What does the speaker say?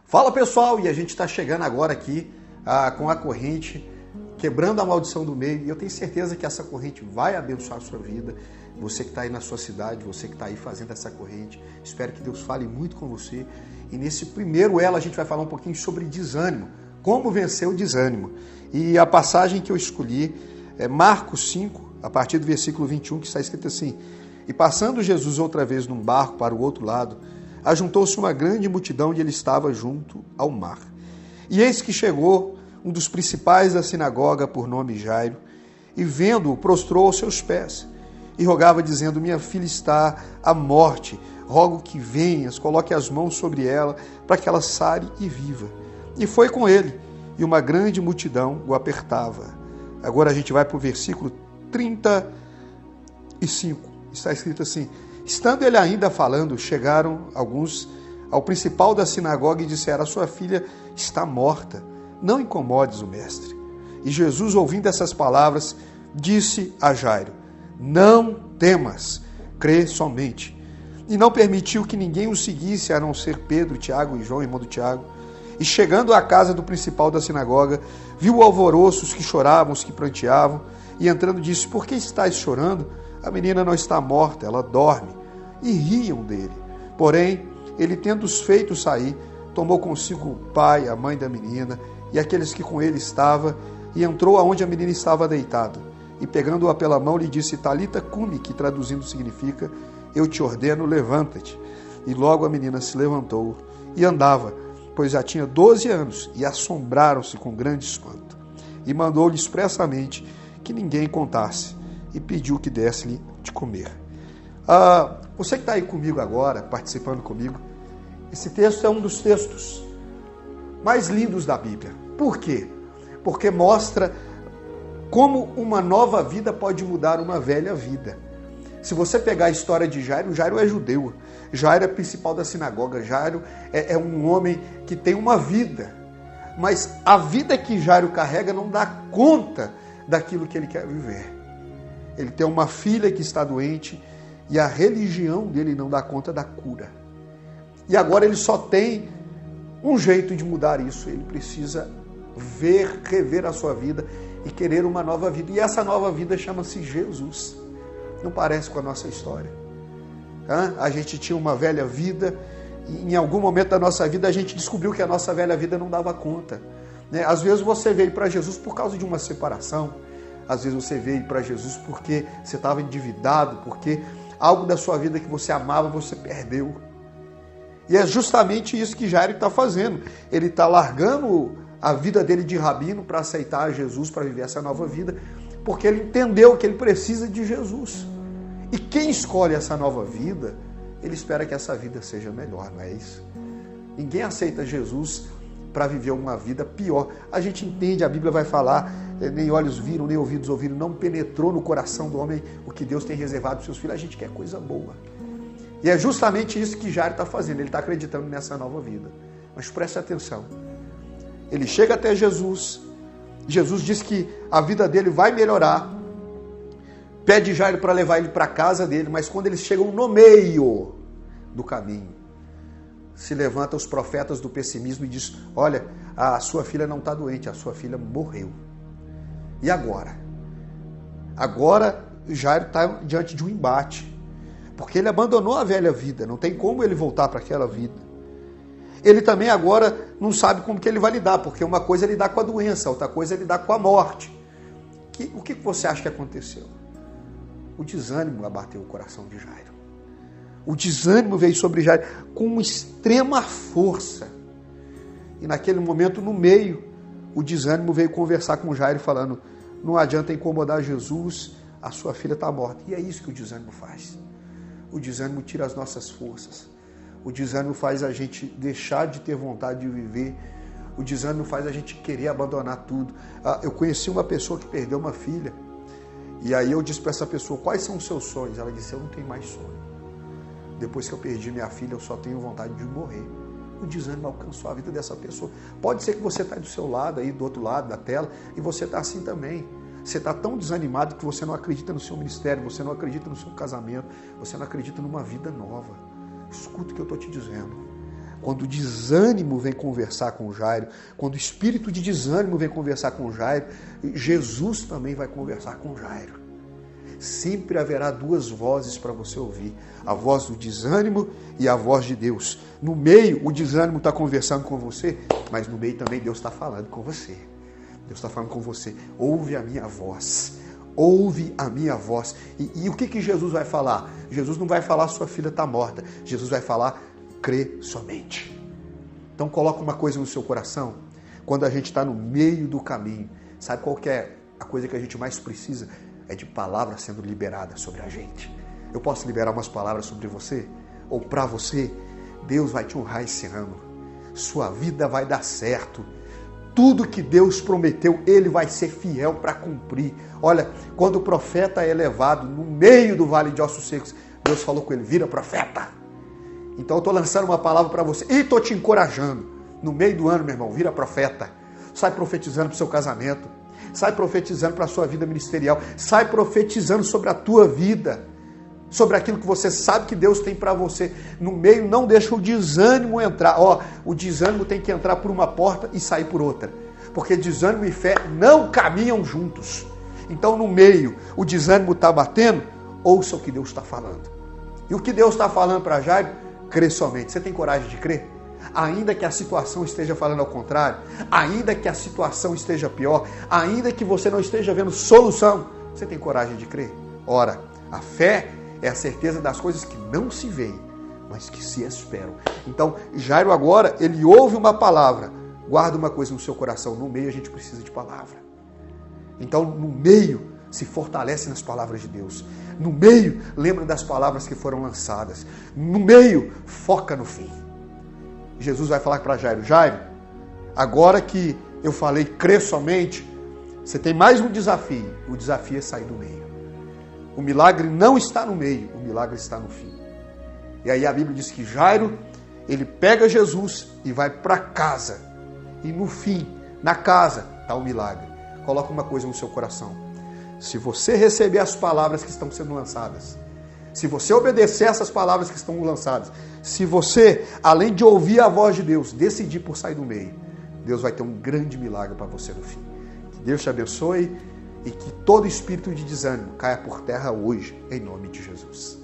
Fala pessoal, e a gente está chegando agora aqui com a corrente, quebrando a maldição do meio, e eu tenho certeza que essa corrente vai abençoar a sua vida, você que está aí na sua cidade, você que está aí fazendo essa corrente, espero que Deus fale muito com você, e nesse primeiro elo a gente vai falar um pouquinho sobre desânimo, como vencer o desânimo, e a passagem que eu escolhi é Marcos 5, a partir do versículo 21, que está escrito assim: E passando Jesus outra vez num barco para o outro lado, ajuntou-se uma grande multidão e ele estava junto ao mar. E eis que chegou um dos principais da sinagoga, por nome Jairo, e vendo-o, prostrou aos seus pés, e rogava, dizendo: Minha filha está à morte, rogo que venhas, coloque as mãos sobre ela, para que ela sare e viva. E foi com ele, e uma grande multidão o apertava. Agora a gente vai para o versículo 35, está escrito assim: Estando ele ainda falando, chegaram alguns ao principal da sinagoga e disseram: A sua filha está morta, não incomodes o mestre. E Jesus, ouvindo essas palavras, disse a Jairo: Não temas, crê somente. E não permitiu que ninguém o seguisse, a não ser Pedro, Tiago e João, irmão do Tiago. E chegando à casa do principal da sinagoga, viu o alvoroço, os que choravam, os que pranteavam, e entrando disse: Por que estáis chorando? A menina não está morta, ela dorme. E riam dele. Porém, ele, tendo-os feito sair, tomou consigo o pai, a mãe da menina e aqueles que com ele estavam, e entrou aonde a menina estava deitada. E pegando-a pela mão, lhe disse: Talita cumi, que traduzindo significa: Eu te ordeno, levanta-te. E logo a menina se levantou e andava, pois já tinha 12 anos, e assombraram-se com grande espanto. E mandou-lhe expressamente que ninguém contasse, e pediu que desse-lhe de comer. Você que está aí comigo agora, participando comigo, esse texto é um dos textos mais lindos da Bíblia. Por quê? Porque mostra como uma nova vida pode mudar uma velha vida. Se você pegar a história de Jairo, Jairo é judeu, Jairo é principal da sinagoga, Jairo é um homem que tem uma vida, mas a vida que Jairo carrega não dá conta daquilo que ele quer viver. Ele tem uma filha que está doente, e a religião dele não dá conta da cura. E agora ele só tem um jeito de mudar isso. Ele precisa rever a sua vida e querer uma nova vida. E essa nova vida chama-se Jesus. Não parece com a nossa história? A gente tinha uma velha vida e em algum momento da nossa vida a gente descobriu que a nossa velha vida não dava conta. Às vezes você veio para Jesus por causa de uma separação. Às vezes você veio para Jesus porque você estava endividado, porque algo da sua vida que você amava, você perdeu. E é justamente isso que Jairo está fazendo. Ele está largando a vida dele de rabino para aceitar Jesus, para viver essa nova vida, porque ele entendeu que ele precisa de Jesus. E quem escolhe essa nova vida, ele espera que essa vida seja melhor, não é isso? Ninguém aceita Jesus para viver uma vida pior. A gente entende, a Bíblia vai falar, nem olhos viram, nem ouvidos ouviram, não penetrou no coração do homem o que Deus tem reservado para os seus filhos. A gente quer coisa boa. E é justamente isso que Jairo está fazendo, ele está acreditando nessa nova vida. Mas preste atenção, ele chega até Jesus, Jesus diz que a vida dele vai melhorar, pede Jairo para levar ele para a casa dele, mas quando eles chegam no meio do caminho, se levantam os profetas do pessimismo e diz: Olha, a sua filha não está doente, a sua filha morreu. E agora? Agora Jairo está diante de um embate, porque ele abandonou a velha vida, não tem como ele voltar para aquela vida. Ele também agora não sabe como que ele vai lidar, porque uma coisa é lidar com a doença, outra coisa é lidar com a morte. O que você acha que aconteceu? O desânimo abateu o coração de Jairo. O desânimo veio sobre Jairo com extrema força. E naquele momento, no meio, o desânimo veio conversar com Jairo falando: Não adianta incomodar Jesus, a sua filha está morta. E é isso que o desânimo faz. O desânimo tira as nossas forças. O desânimo faz a gente deixar de ter vontade de viver. O desânimo faz a gente querer abandonar tudo. Eu conheci uma pessoa que perdeu uma filha. E aí eu disse para essa pessoa: Quais são os seus sonhos? Ela disse: Eu não tenho mais sonho. Depois que eu perdi minha filha, eu só tenho vontade de morrer. O desânimo alcançou a vida dessa pessoa. Pode ser que você está do seu lado, aí do outro lado da tela, e você está assim também. Você está tão desanimado que você não acredita no seu ministério, você não acredita no seu casamento, você não acredita numa vida nova. Escuta o que eu estou te dizendo. Quando o desânimo vem conversar com Jairo, quando o espírito de desânimo vem conversar com Jairo, Jesus também vai conversar com Jairo. Sempre haverá duas vozes para você ouvir, a voz do desânimo e a voz de Deus. No meio, o desânimo está conversando com você, mas no meio também Deus está falando com você. Deus está falando com você, ouve a minha voz. Ouve a minha voz. E o que Jesus vai falar? Jesus não vai falar sua filha está morta. Jesus vai falar, crê somente. Então coloca uma coisa no seu coração. Quando a gente está no meio do caminho, sabe qual que é a coisa que a gente mais precisa? É de palavras sendo liberadas sobre a gente. Eu posso liberar umas palavras sobre você? Ou para você? Deus vai te honrar esse ano. Sua vida vai dar certo. Tudo que Deus prometeu, Ele vai ser fiel para cumprir. Olha, quando o profeta é levado no meio do vale de ossos secos, Deus falou com ele, vira profeta. Então eu estou lançando uma palavra para você e estou te encorajando. No meio do ano, meu irmão, vira profeta. Sai profetizando para o seu casamento. Sai profetizando para a sua vida ministerial. Sai profetizando sobre a tua vida. Sobre aquilo que você sabe que Deus tem para você. No meio, não deixa o desânimo entrar. O desânimo tem que entrar por uma porta e sair por outra. Porque desânimo e fé não caminham juntos. Então, no meio, o desânimo está batendo, ouça o que Deus está falando. E o que Deus está falando para Jairo, crê somente. Você tem coragem de crer? Ainda que a situação esteja falando ao contrário, ainda que a situação esteja pior, ainda que você não esteja vendo solução, você tem coragem de crer? Ora, a fé é a certeza das coisas que não se veem, mas que se esperam. Então, Jairo agora, ele ouve uma palavra. Guarda uma coisa no seu coração, no meio a gente precisa de palavra. Então, no meio, se fortalece nas palavras de Deus. No meio, lembra das palavras que foram lançadas. No meio, foca no fim. Jesus vai falar para Jairo, Jairo, agora que eu falei, crê somente, você tem mais um desafio. O desafio é sair do meio. O milagre não está no meio, o milagre está no fim. E aí a Bíblia diz que Jairo, ele pega Jesus e vai para casa. E no fim, na casa, está o milagre. Coloca uma coisa no seu coração. Se você receber as palavras que estão sendo lançadas, se você obedecer essas palavras que estão lançadas, se você, além de ouvir a voz de Deus, decidir por sair do meio, Deus vai ter um grande milagre para você no fim. Que Deus te abençoe e que todo espírito de desânimo caia por terra hoje, em nome de Jesus.